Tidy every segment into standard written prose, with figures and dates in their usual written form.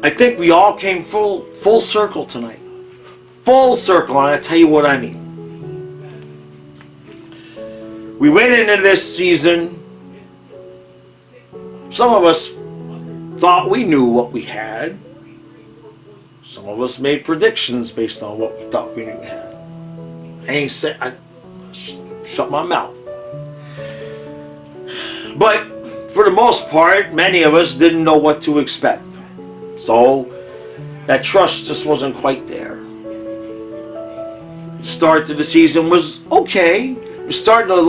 I think we all came full circle tonight. Full circle, and I'll tell you what I mean. We went into this season, some of us thought we knew what we had. Some of us made predictions based on what we thought we knew we had. I shut my mouth. But for the most part, many of us didn't know what to expect. So that trust just wasn't quite there. The start to the season was okay. We're starting to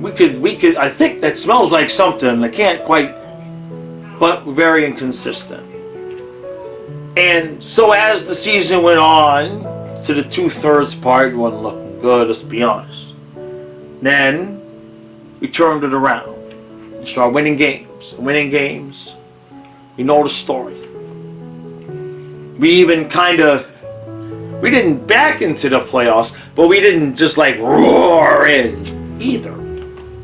we could, I think that smells like something. I can't quite, but very inconsistent. And so as the season went on to the 2/3 part, it wasn't looking good, let's be honest. Then we turned it around and started winning games. Winning games, you know the story. We even we didn't back into the playoffs, but we didn't just roar in either.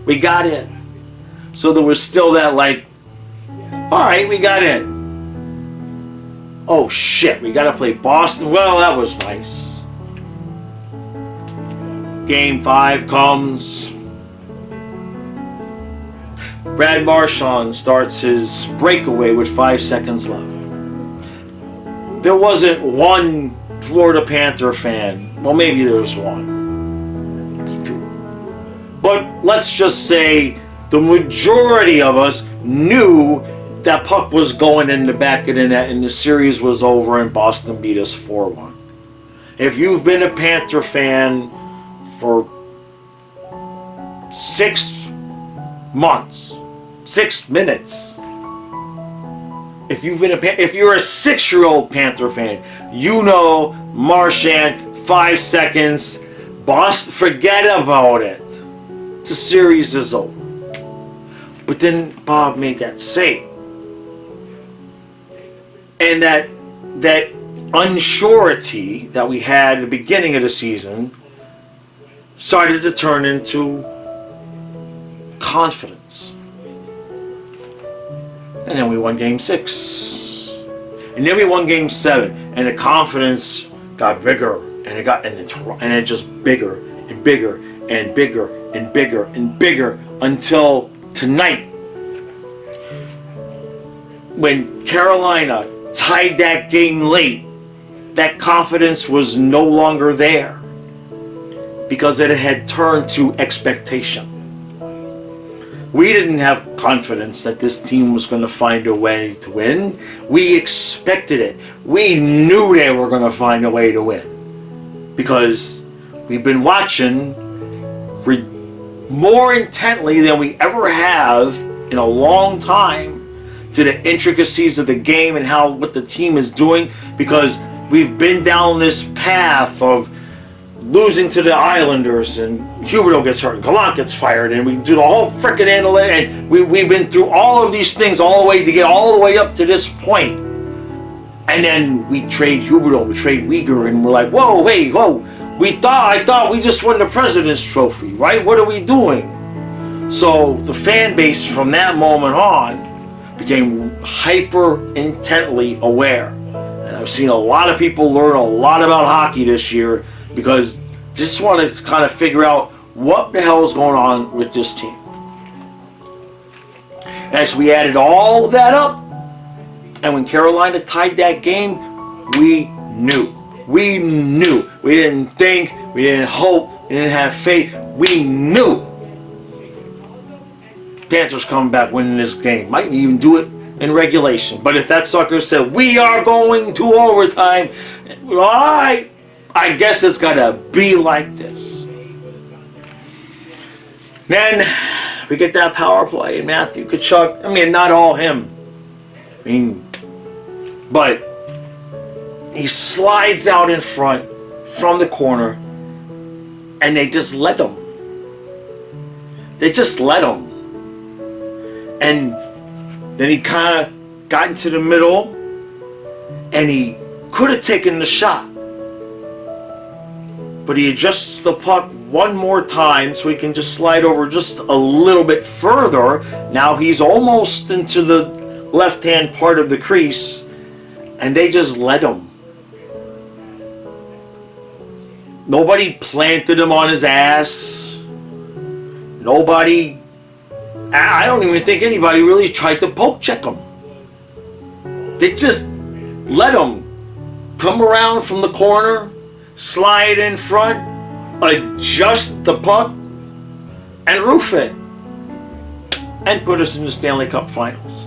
We got in. So there was still that alright, we got in. Oh shit, we gotta play Boston. Well, that was nice. Game 5 comes. Brad Marchand starts his breakaway with 5 seconds left. There wasn't one Florida Panther fan. Well, maybe there was one. Maybe 2. But let's just say the majority of us knew that puck was going in the back of the net and the series was over and Boston beat us 4-1. If you've been a Panther fan for 6 months, 6 minutes, if you're a 6-year-old Panther fan, you know Marchand, 5 seconds, Boston, forget about it. The series is over. But then Bob made that save. And that unsurety that we had at the beginning of the season started to turn into confidence. And then we won Game 6. And then we won Game 7. And the confidence got bigger. And it just bigger and bigger and bigger and bigger and bigger until tonight, when Carolina tied that game late, that confidence was no longer there because it had turned to expectation. We didn't have confidence that this team was going to find a way to win. We expected it. We knew they were going to find a way to win because we've been watching more intently than we ever have in a long time to the intricacies of the game and what the team is doing, because we've been down this path of losing to the Islanders and Huberdeau gets hurt and Gallant gets fired and we do the whole frickin' analytics and we've been through all of these things all the way to get all the way up to this point. And then we trade Huberdeau, we trade Weegar, and we're like, whoa, hey, whoa, I thought we just won the President's Trophy, right? What are we doing? So the fan base from that moment on became hyper intently aware. And I've seen a lot of people learn a lot about hockey this year because just want to kind of figure out what the hell is going on with this team. As we added all of that up, and when Carolina tied that game, we knew. We knew. We didn't think, we didn't hope, we didn't have faith. We knew Panthers coming back winning this game. Might even do it in regulation. But if that sucker said, we are going to overtime, I guess it's got to be like this. Then we get that power play, and Matthew Tkachuk, not all him. But he slides out in front from the corner, and they just let him. They just let him. And then he kind of got into the middle, and he could have taken the shot. But he adjusts the puck one more time so he can just slide over just a little bit further. Now he's almost into the left-hand part of the crease, And they just let him. Nobody planted him on his ass. Nobody, I don't even think anybody really tried to poke check him. They just let him come around from the corner, slide in front, adjust the puck, and roof it. And put us in the Stanley Cup Finals.